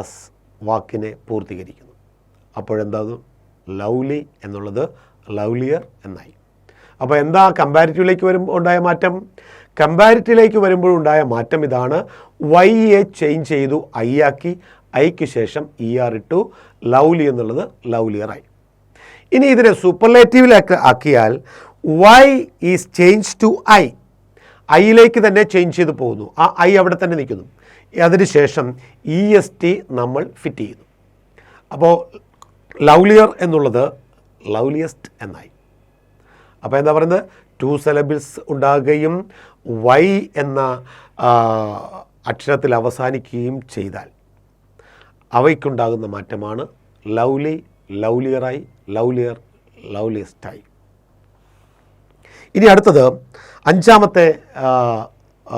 വാക്കിനെ പൂർത്തീകരിക്കുന്നു. അപ്പോഴെന്താകും? ലവ്ലി എന്നുള്ളത് ലവ്ലിയർ എന്നായി. അപ്പോൾ എന്താ കമ്പാരിറ്റീവിലേക്ക് വരുമ്പോൾ ഉണ്ടായ മാറ്റം? കമ്പാരിറ്റീവിലേക്ക് വരുമ്പോൾ ഉണ്ടായ മാറ്റം ഇതാണ്. വൈയെ ചേഞ്ച് ചെയ്തു, ഐ ആക്കി. ഐക്ക് ശേഷം ER ഇട്ടു. ലവ്ലി എന്നുള്ളത് ലവ്ലിയറായി. ഇനി ഇതിനെ സൂപ്പർലേറ്റീവിലേക്ക് ആക്കിയാൽ Y is change to I. ഐയിലേക്ക് തന്നെ ചേഞ്ച് ചെയ്ത് പോകുന്നു. ആ ഐ അവിടെ തന്നെ നിൽക്കുന്നു. അതിനുശേഷം EST നമ്മൾ ഫിറ്റ് ചെയ്യുന്നു. അപ്പോൾ ലവ്ലിയർ എന്നുള്ളത് ലവ്ലിയസ്റ്റ് എന്നായി. അപ്പോൾ എന്താ പറയുന്നത്? 2 സിലബിൾസ് ഉണ്ടാകുകയും വൈ എന്ന അക്ഷരത്തിൽ അവസാനിക്കുകയും ചെയ്താൽ അവയ്ക്കുണ്ടാകുന്ന മാറ്റമാണ് ലവ്ലി ലവ്ലിയറായി, ലവ്ലിയർ ലവ്ലിയസ്റ്റായി. ഇനി അടുത്തത് 5ാമത്തെ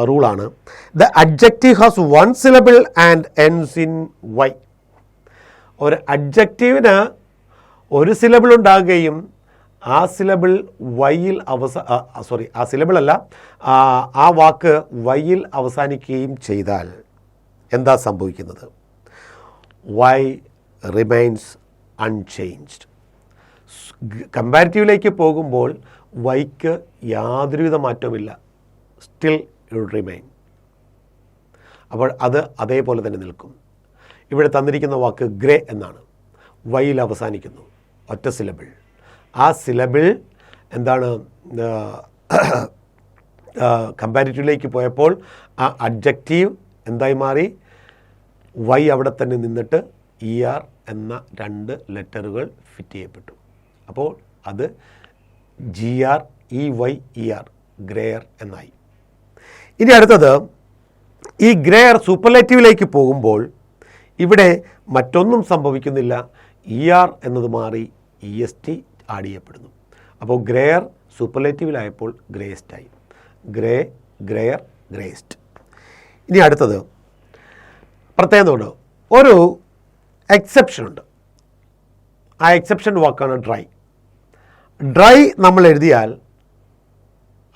റൂളാണ്. The adjective has 1 syllable and ends in Y. ഒരു അഡ്ജക്റ്റീവിന് 1 സിലബിൾ ഉണ്ടാകുകയും ആ സിലബിൾ വൈയിൽ ആ സിലബിൾ അല്ല, ആ വാക്ക് വൈയിൽ അവസാനിക്കുകയും ചെയ്താൽ എന്താ സംഭവിക്കുന്നത്? Y remains unchanged. കമ്പാരിറ്റീവിലേക്ക് പോകുമ്പോൾ വൈക്ക് യാതൊരുവിധ മാറ്റവുമില്ല. Still remain. അപ്പോൾ അത് അതേപോലെ തന്നെ നിൽക്കും. ഇവിടെ തന്നിരിക്കുന്ന വാക്ക് ഗ്രേ എന്നാണ്. വൈയിൽ അവസാനിക്കുന്നു, ഒറ്റ സിലബിൾ. ആ സിലബിൾ എന്താണ്? കമ്പാരിറ്റീവിലേക്ക് പോയപ്പോൾ ആ അഡ്ജക്റ്റീവ് എന്തായി മാറി? വൈ അവിടെ തന്നെ നിന്നിട്ട് ER എന്ന 2 ലെറ്ററുകൾ ഫിറ്റ് ചെയ്യപ്പെട്ടു. അപ്പോൾ അത് GREYER ഗ്രേയർ എന്നായി. ഇനി അടുത്തത്, ഈ ഗ്രേയർ സൂപ്പർലേറ്റീവിലേക്ക് പോകുമ്പോൾ ഇവിടെ മറ്റൊന്നും സംഭവിക്കുന്നില്ല. ER എന്നത് മാറി EST ആഡ് ചെയ്യപ്പെടുന്നു. അപ്പോൾ ഗ്രേയർ സൂപ്പർലേറ്റീവിലായപ്പോൾ ഗ്രേയസ്റ്റായി. Grey, greyer, greyest. ഇനി അടുത്തത് പ്രത്യേകതയുണ്ട്. ഒരു എക്സെപ്ഷൻ ഉണ്ട്. ആ എക്സെപ്ഷൻ വാക്കാണ് ഡ്രൈ. ഡ്രൈ നമ്മൾ എഴുതിയാൽ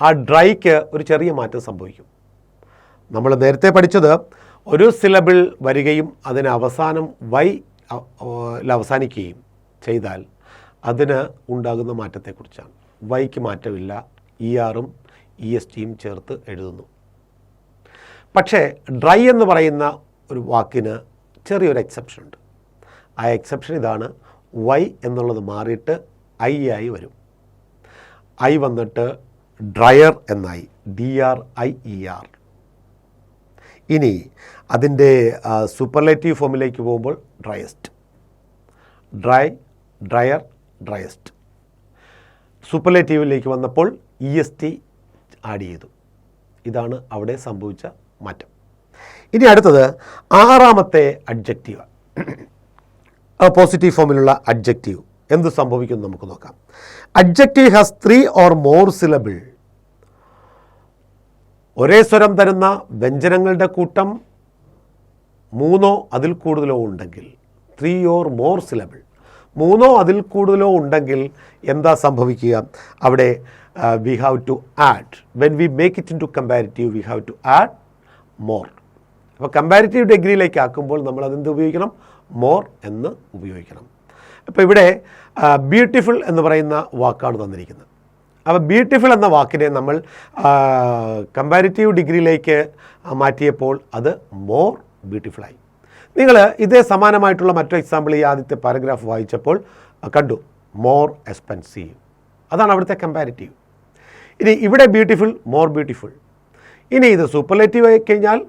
ആ ഡ്രൈക്ക് ഒരു ചെറിയ മാറ്റം സംഭവിക്കും. നമ്മൾ നേരത്തെ പഠിച്ചത് 1 സിലബിൾ വരികയും അതിന് അവസാനം വൈ അവസാനിക്കുകയും ചെയ്താൽ അതിന് ഉണ്ടാകുന്ന മാറ്റത്തെക്കുറിച്ചാണ്. വൈക്ക് മാറ്റമില്ല, ERഉം ESTയും ചേർത്ത് എഴുതുന്നു. പക്ഷേ ഡ്രൈ എന്ന് പറയുന്ന ഒരു വാക്കിന് ചെറിയൊരു എക്സെപ്ഷൻ ഉണ്ട്. ആ എക്സെപ്ഷൻ ഇതാണ്. വൈ എന്നുള്ളത് മാറിയിട്ട് ഐ ആയി വരും. ഐ വന്നിട്ട് ഡ്രയർ എന്നായി. DRIER. ഇനി അതിൻ്റെ സൂപ്പർലേറ്റീവ് ഫോമിലേക്ക് പോകുമ്പോൾ ഡ്രയസ്റ്റ്. Dry, dryer, ഡ്രയസ്റ്റ്. സൂപ്പർലേറ്റീവിലേക്ക് വന്നപ്പോൾ EST ആഡ് ചെയ്തു. ഇതാണ് അവിടെ സംഭവിച്ച മാറ്റം. ഇനി അടുത്തത് 6ാമത്തെ അഡ്ജക്റ്റീവ്, പോസിറ്റീവ് ഫോമിലുള്ള അഡ്ജക്റ്റീവ്. എന്ത് സംഭവിക്കും നമുക്ക് നോക്കാം. Adjective has 3 or more syllable. ഒരേ സ്വരം തരുന്ന വ്യഞ്ജനങ്ങളുടെ കൂട്ടം 3 അതിൽ കൂടുതലോ ഉണ്ടെങ്കിൽ, 3 or more സിലബിൾ, 3 അതിൽ കൂടുതലോ ഉണ്ടെങ്കിൽ എന്താ സംഭവിക്കുക? അവിടെ we have to add. When we make it into comparative we have to add more. അപ്പോൾ കമ്പാരിറ്റീവ് ഡിഗ്രിയിലേക്ക് ആക്കുമ്പോൾ നമ്മൾ അതെന്ത് ഉപയോഗിക്കണം? മോർ എന്ന് ഉപയോഗിക്കണം. അപ്പോൾ ഇവിടെ ബ്യൂട്ടിഫുൾ എന്ന് പറയുന്ന വാക്കാണ് തന്നിരിക്കുന്നത്. അപ്പോൾ ബ്യൂട്ടിഫുൾ എന്ന വാക്കിനെ നമ്മൾ കമ്പാരിറ്റീവ് ഡിഗ്രിയിലേക്ക് മാറ്റിയപ്പോൾ അത് മോർ ബ്യൂട്ടിഫുള്ളായി. നിങ്ങൾ ഇതേ സമാനമായിട്ടുള്ള മറ്റൊരു എക്സാമ്പിൾ ഈ ആദ്യത്തെ പാരഗ്രാഫ് വായിച്ചപ്പോൾ കണ്ടു. മോർ എക്സ്പെൻസീവ്, അതാണ് അവിടുത്തെ കമ്പാരിറ്റീവ്. ഇനി ഇവിടെ ബ്യൂട്ടിഫുൾ, മോർ ബ്യൂട്ടിഫുൾ. ഇനി ഇത് സൂപ്പർലേറ്റീവ് ആയി കഴിഞ്ഞാൽ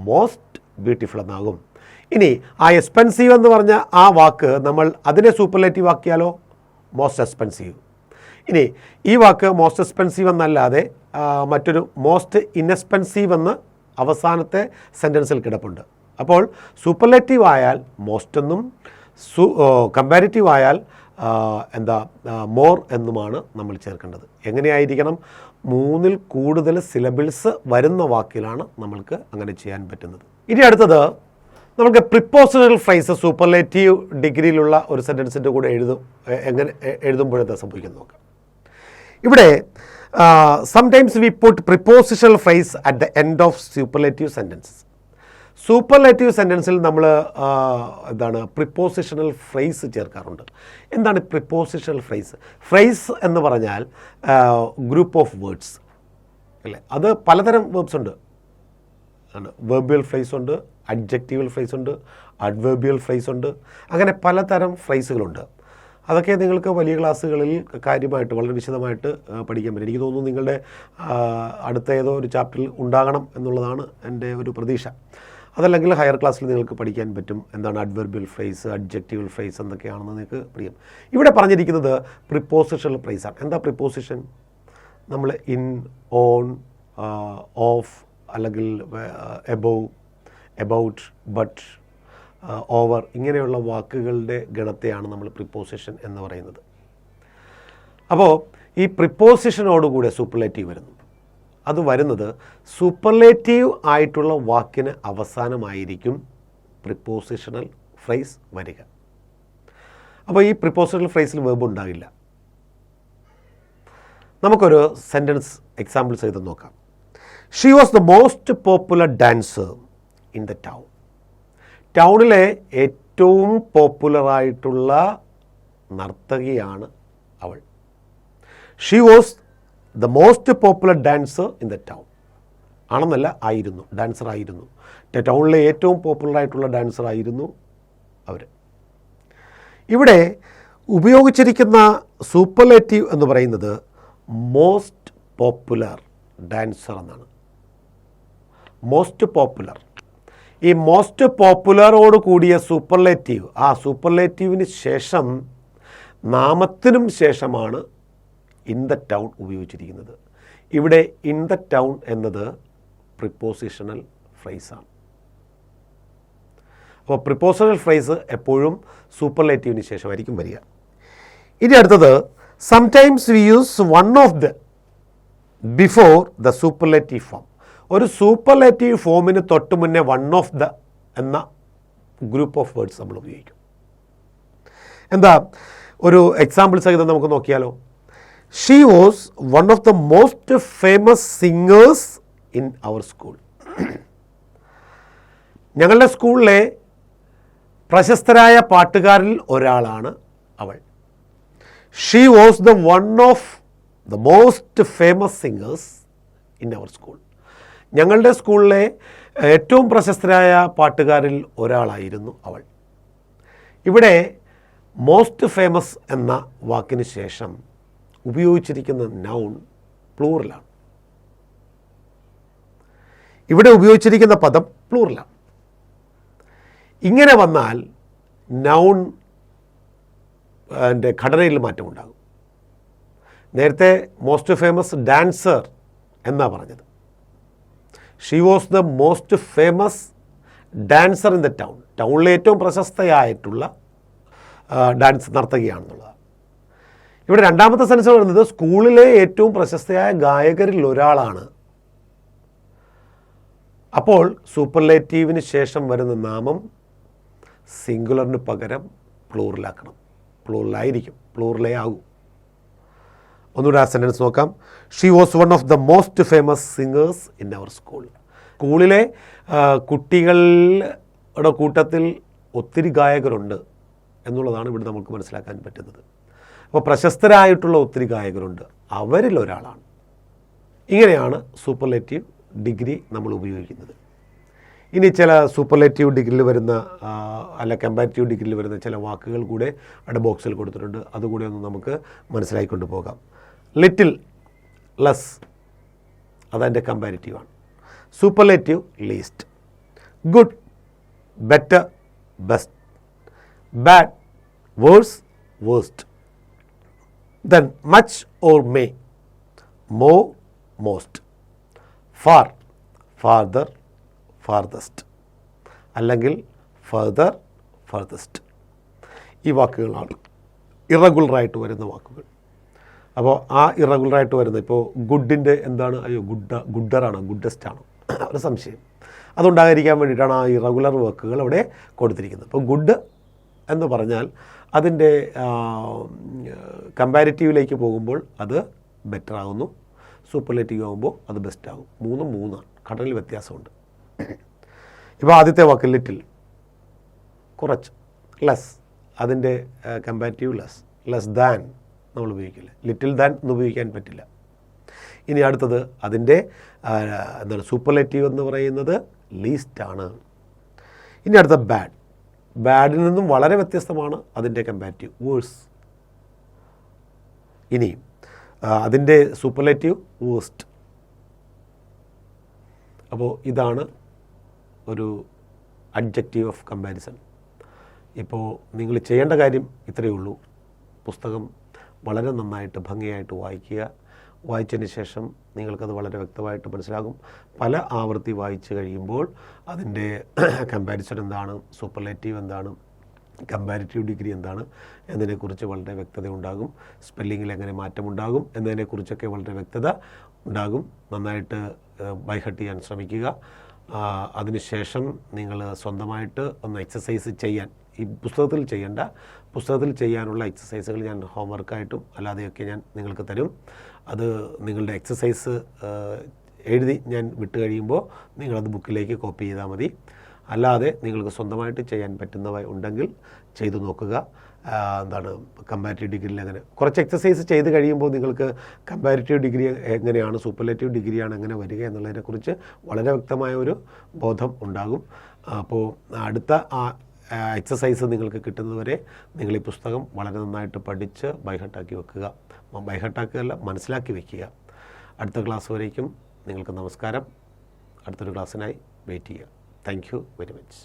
മോസ്റ്റ് ബ്യൂട്ടിഫുൾ എന്നാകും. ഇനി ആ എക്സ്പെൻസീവ് എന്ന് പറഞ്ഞ ആ വാക്ക് നമ്മൾ അതിനെ സൂപ്പർലേറ്റീവ് ആക്കിയാലോ? Most expensive. ഇനി ഈ വാക്ക് മോസ്റ്റ് എക്സ്പെൻസീവ് എന്നല്ലാതെ മറ്റൊരു മോസ്റ്റ് ഇൻഎക്സ്പെൻസീവ് എന്ന് അവസാനത്തെ സെൻറ്റൻസിൽ കിടപ്പുണ്ട്. അപ്പോൾ സൂപ്പർലേറ്റീവ് ആയാൽ മോസ്റ്റ് എന്നും കമ്പാരിറ്റീവ് ആയാൽ മോർ എന്നുമാണ് നമ്മൾ ചേർക്കേണ്ടത്. എങ്ങനെയായിരിക്കണം? 3ൽ കൂടുതൽ സിലബിൾസ് വരുന്ന വാക്കിലാണ് നമ്മൾക്ക് അങ്ങനെ ചെയ്യാൻ പറ്റുന്നത്. ഇനി അടുത്തത് നമുക്ക് പ്രിപ്പോസിഷണൽ ഫ്രേസ് സൂപ്പർലേറ്റീവ് ഡിഗ്രിയിലുള്ള ഒരു സെൻറ്റൻസിൻ്റെ കൂടെ എങ്ങനെ എഴുതുമ്പോഴെന്താ സംഭവിക്കുന്നത് നോക്കാം. ഇവിടെ sometimes we put prepositional phrase at the end of superlative sentences. Superlative സെൻറ്റൻസിൽ നമ്മൾ പ്രിപ്പോസിഷണൽ ഫ്രേസ് ചേർക്കാറുണ്ട്. എന്താണ് പ്രിപ്പോസിഷണൽ ഫ്രേസ്? ഫ്രേസ് എന്ന് പറഞ്ഞാൽ ഗ്രൂപ്പ് ഓഫ് വേർഡ്സ് അല്ലേ. അത് പലതരം വേർബ്സ് ഉണ്ട്. വെർബിയൽ ഫ്രേസ് ഉണ്ട്, അഡ്ജക്റ്റീവൽ ഫ്രേസ് ഉണ്ട്, അഡ്വേർബിയൽ ഫ്രേസ് ഉണ്ട്, അങ്ങനെ പലതരം ഫ്രേസുകളുണ്ട്. അതൊക്കെ നിങ്ങൾക്ക് വലിയ ക്ലാസ്സുകളിൽ കാര്യമായിട്ട് വളരെ വിശദമായിട്ട് പഠിക്കാൻ പറ്റും. എനിക്ക് തോന്നുന്നു നിങ്ങളുടെ അടുത്ത ഏതോ ഒരു ചാപ്റ്ററിൽ ഉണ്ടാകണം എന്നുള്ളതാണ് എൻ്റെ ഒരു പ്രതീക്ഷ. അതല്ലെങ്കിൽ ഹയർ ക്ലാസ്സിൽ നിങ്ങൾക്ക് പഠിക്കാൻ പറ്റും എന്താണ് അഡ്വർബിയൽ ഫ്രേസ്, അഡ്ജക്റ്റീവൽ ഫ്രേസ് എന്തൊക്കെയാണെന്ന് നിങ്ങൾക്ക് പഠിക്കാം. ഇവിടെ പറഞ്ഞിരിക്കുന്നത് പ്രിപ്പോസിഷണൽ ഫ്രേസാണ്. എന്താ പ്രിപ്പോസിഷൻ? നമ്മൾ ഇൻ, ഓൺ, ഓഫ്, അല്ലെങ്കിൽ എബോവ്, എബൌട്ട്, ബട്ട്, ഓവർ ഇങ്ങനെയുള്ള വാക്കുകളുടെ ഗണത്തെയാണ് നമ്മൾ പ്രിപ്പോസിഷൻ എന്ന് പറയുന്നത്. അപ്പോൾ ഈ പ്രിപ്പോസിഷനോടുകൂടെ സൂപ്പർലേറ്റീവ് വരുന്നു. അത് വരുന്നത് സൂപ്പർലേറ്റീവ് ആയിട്ടുള്ള വാക്കിന് അവസാനമായിരിക്കും പ്രിപ്പോസിഷണൽ ഫ്രേസ് വരിക. അപ്പോൾ ഈ പ്രിപ്പോസിഷണൽ ഫ്രേസിൽ വെർബ് ഉണ്ടാകില്ല. നമുക്കൊരു സെൻറ്റൻസ് എക്സാമ്പിൾസ് ചെയ്ത് നോക്കാം. She was the most popular dancer in the town. ടൗണിലെ ഏറ്റവും പോപ്പുലറായിട്ടുള്ള നർത്തകിയാണ് അവൾ. She was the most popular dancer in the town. ആണെന്നല്ല, ആയിരുന്നു, ഡാൻസർ ആയിരുന്നു. ടൗണിലെ ഏറ്റവും പോപ്പുലറായിട്ടുള്ള ഡാൻസർ ആയിരുന്നു അവർ. ഇവിടെ ഉപയോഗിച്ചിരിക്കുന്ന സൂപ്പർലേറ്റീവ് എന്ന് പറയുന്നത് മോസ്റ്റ് പോപ്പുലർ ഡാൻസർ എന്നാണ്. Most popular. ഈ മോസ്റ്റ് പോപ്പുലറോട് കൂടിയ സൂപ്പർലേറ്റീവ്, ആ സൂപ്പർലേറ്റീവിന് ശേഷം നാമത്തിനും ശേഷമാണ് ഇൻ ദ ടൗൺ ഉപയോഗിച്ചിരിക്കുന്നത്. ഇവിടെ ഇൻ ദ ടൗൺ എന്നത് പ്രിപ്പോസിഷണൽ ഫ്രേസാണ്. അപ്പോൾ പ്രിപ്പോസിഷണൽ ഫ്രേസ് എപ്പോഴും സൂപ്പർലേറ്റീവിന് ശേഷമായിരിക്കും വരിക. ഇനി അടുത്തത് sometimes we use one of the before the superlative form. ഒരു സൂപ്പർലേറ്റീവ് ഫോമിന് തൊട്ട് മുന്നേ വൺ ഓഫ് ദ എന്ന ഗ്രൂപ്പ് ഓഫ് വേർഡ്സ് നമ്മൾ ഉപയോഗിക്കും. എന്താ ഒരു എക്സാമ്പിൾ സഹിതം നമുക്ക് നോക്കിയാലോ. She was one of the most famous singers in our school. ഞങ്ങളുടെ സ്കൂളിലെ പ്രശസ്തരായ പാട്ടുകാരിൽ ഒരാളാണ് അവൾ. She was the one of the most famous singers in our school. ഞങ്ങളുടെ സ്കൂളിലെ ഏറ്റവും പ്രശസ്തരായ പാട്ടുകാരിൽ ഒരാളായിരുന്നു അവൾ. ഇവിടെ മോസ്റ്റ് ഫേമസ് എന്ന വാക്കിന് ശേഷം ഉപയോഗിച്ചിരിക്കുന്ന നൗൺ പ്ലൂറലാണ്. ഇവിടെ ഉപയോഗിച്ചിരിക്കുന്ന പദം പ്ലൂറലാണ്. ഇങ്ങനെ വന്നാൽ നൗൺ ഘടനയിൽ മാറ്റമുണ്ടാകും. നേരത്തെ മോസ്റ്റ് ഫേമസ് ഡാൻസർ എന്നാണ് പറഞ്ഞത്. She was the most famous dancer in the town. ടൗണിലെ ഏറ്റവും പ്രശസ്തയായിട്ടുള്ള ഡാൻസ് നർത്തകിയാണെന്നുള്ളതാണ്. ഇവിടെ രണ്ടാമത്തെ സെൻസ് പറയുന്നത് സ്കൂളിലെ ഏറ്റവും പ്രശസ്തയായ ഗായകരിൽ ഒരാളാണ്. അപ്പോൾ സൂപ്പർലേറ്റീവിന് ശേഷം വരുന്ന നാമം സിംഗുലറിന് പകരം പ്ലൂറലാക്കണം. പ്ലൂറലായിരിക്കും, പ്ലൂറലേ ആകും. ഒന്നുകൂടെ ആ സെൻറ്റൻസ് നോക്കാം. She was one of the most famous singers in our school. സ്കൂളിലെ കുട്ടികളുടെ കൂട്ടത്തിൽ ഒത്തിരി ഗായകരുണ്ട് എന്നുള്ളതാണ് ഇവിടെ നമുക്ക് മനസ്സിലാക്കാൻ പറ്റുന്നത്. അപ്പോൾ പ്രശസ്തരായിട്ടുള്ള ഒത്തിരി ഗായകരുണ്ട്, അവരിൽ ഒരാളാണ്. ഇങ്ങനെയാണ് സൂപ്പർലേറ്റീവ് ഡിഗ്രി നമ്മൾ ഉപയോഗിക്കുന്നത്. ഇനി ചില സൂപ്പർലേറ്റീവ് ഡിഗ്രിയിൽ വരുന്ന അല്ല കമ്പാരിറ്റീവ് ഡിഗ്രിയിൽ വരുന്ന ചില വാക്കുകൾ കൂടെ അവിടെ ബോക്സിൽ കൊടുത്തിട്ടുണ്ട്. അതുകൂടെ ഒന്ന് നമുക്ക് മനസ്സിലാക്കിക്കൊണ്ട് പോകാം. ലിറ്റിൽ, ലെസ്, അതതിൻ്റെ കമ്പാരിറ്റീവാണ്. Superlative least. Good, better, best. Bad, worse, worst. Then much or many, more, most. Far, farther, farthest, അല്ലെങ്കിൽ ഫർദർ, ഫർദസ്റ്റ്. ഈ വാക്കുകളാണ് ഇറഗുലറായിട്ട് വരുന്ന വാക്കുകൾ. അപ്പോൾ ആ ഇറഗുലറായിട്ട് വരുന്നത് ഇപ്പോൾ ഗുഡിൻ്റെ എന്താണ്, അയ്യോ ഗുഡറാണോ ഗുഡസ്റ്റ് ആണോ ഒരു സംശയം, അതുണ്ടാകാതിരിക്കാൻ വേണ്ടിയിട്ടാണ് ആ ഇറഗുലർ വർക്കുകൾ അവിടെ കൊടുത്തിരിക്കുന്നത്. ഇപ്പോൾ ഗുഡ് എന്ന് പറഞ്ഞാൽ അതിൻ്റെ കമ്പാരിറ്റീവിലേക്ക് പോകുമ്പോൾ അത് ബെറ്റർ ആകുന്നു, സൂപ്പർലേറ്റീവ് ആകുമ്പോൾ അത് ബെസ്റ്റ് ആകും. മൂന്നാണ്, കടലിൽ വ്യത്യാസമുണ്ട്. ഇപ്പോൾ ആദ്യത്തെ വാക്ക് ലിറ്റിൽ, കുറച്ച്, ലെസ്, അതിൻ്റെ കമ്പാരിറ്റീവ് ലെസ് ദാൻ നമ്മൾ ഉപയോഗിക്കില്ല, ലിറ്റിൽ ദാൻ എന്ന് ഉപയോഗിക്കാൻ പറ്റില്ല. ഇനി അടുത്തത് അതിൻ്റെ എന്താണ് സൂപ്പർലേറ്റീവ് എന്ന് പറയുന്നത് ലീസ്റ്റാണ്. ഇനി അടുത്ത ബാഡിൽ നിന്നും വളരെ വ്യത്യസ്തമാണ് അതിൻ്റെ കമ്പാരിറ്റീവ് വേഴ്സ്. ഇനി അതിൻ്റെ സൂപ്പർലേറ്റീവ് വേഴ്സ്റ്റ്. അപ്പോൾ ഇതാണ് ഒരു അഡ്ജക്റ്റീവ് ഓഫ് കമ്പാരിസൺ. ഇപ്പോൾ നിങ്ങൾ ചെയ്യേണ്ട കാര്യം ഇത്രയേ ഉള്ളൂ. പുസ്തകം വളരെ നന്നായിട്ട് ഭംഗിയായിട്ട് വായിക്കുക. വായിച്ചതിന് ശേഷം നിങ്ങൾക്കത് വളരെ വ്യക്തമായിട്ട് മനസ്സിലാകും. പല ആവർത്തി വായിച്ച് കഴിയുമ്പോൾ അതിൻ്റെ കമ്പാരിസൺ എന്താണ്, സൂപ്പർലേറ്റീവ് എന്താണ്, കമ്പാരിറ്റീവ് ഡിഗ്രി എന്താണ് എന്നതിനെക്കുറിച്ച് വളരെ വ്യക്തത ഉണ്ടാകും. സ്പെല്ലിങ്ങിൽ എങ്ങനെ മാറ്റമുണ്ടാകും എന്നതിനെക്കുറിച്ചൊക്കെ വളരെ വ്യക്തത ഉണ്ടാകും. നന്നായിട്ട് ബൈഹർട്ട് ചെയ്യാൻ ശ്രമിക്കുക. അതിനുശേഷം നിങ്ങൾ സ്വന്തമായിട്ട് ഒന്ന് എക്സസൈസ് ചെയ്യാൻ, ഈ പുസ്തകത്തിൽ ചെയ്യേണ്ട, പുസ്തകത്തിൽ ചെയ്യാനുള്ള എക്സസൈസുകൾ ഞാൻ ഹോംവർക്കായിട്ടും അല്ലാതെയൊക്കെ ഞാൻ നിങ്ങൾക്ക് തരും. അത് നിങ്ങളുടെ എക്സസൈസ് എഴുതി ഞാൻ വിട്ട് കഴിയുമ്പോൾ നിങ്ങളത് ബുക്കിലേക്ക് കോപ്പി ചെയ്താൽ മതി. അല്ലാതെ നിങ്ങൾക്ക് സ്വന്തമായിട്ട് ചെയ്യാൻ പറ്റുന്നവ ഉണ്ടെങ്കിൽ ചെയ്തു നോക്കുക. എന്താണ് കമ്പാരിറ്റീവ് ഡിഗ്രിയിൽ അങ്ങനെ കുറച്ച് എക്സസൈസ് ചെയ്ത് കഴിയുമ്പോൾ നിങ്ങൾക്ക് കമ്പാരിറ്റീവ് ഡിഗ്രി എങ്ങനെയാണ്, സൂപ്പർലേറ്റീവ് ഡിഗ്രിയാണ് എങ്ങനെ വരിക എന്നുള്ളതിനെക്കുറിച്ച് വളരെ വ്യക്തമായ ഒരു ബോധം ഉണ്ടാകും. അപ്പോൾ അടുത്ത എക്സസൈസ് നിങ്ങൾക്ക് കിട്ടുന്നതുവരെ നിങ്ങൾ ഈ പുസ്തകം വളരെ നന്നായിട്ട് പഠിച്ച് ബൈഹർട്ടാക്കി വെക്കുക. ബൈഹർട്ടാക്കുകയല്ല, മനസ്സിലാക്കി വയ്ക്കുക. അടുത്ത ക്ലാസ് വരേക്കും നിങ്ങൾക്ക് നമസ്കാരം. അടുത്തൊരു ക്ലാസ്സിനായി വെയിറ്റ് ചെയ്യുക. Thank you very much.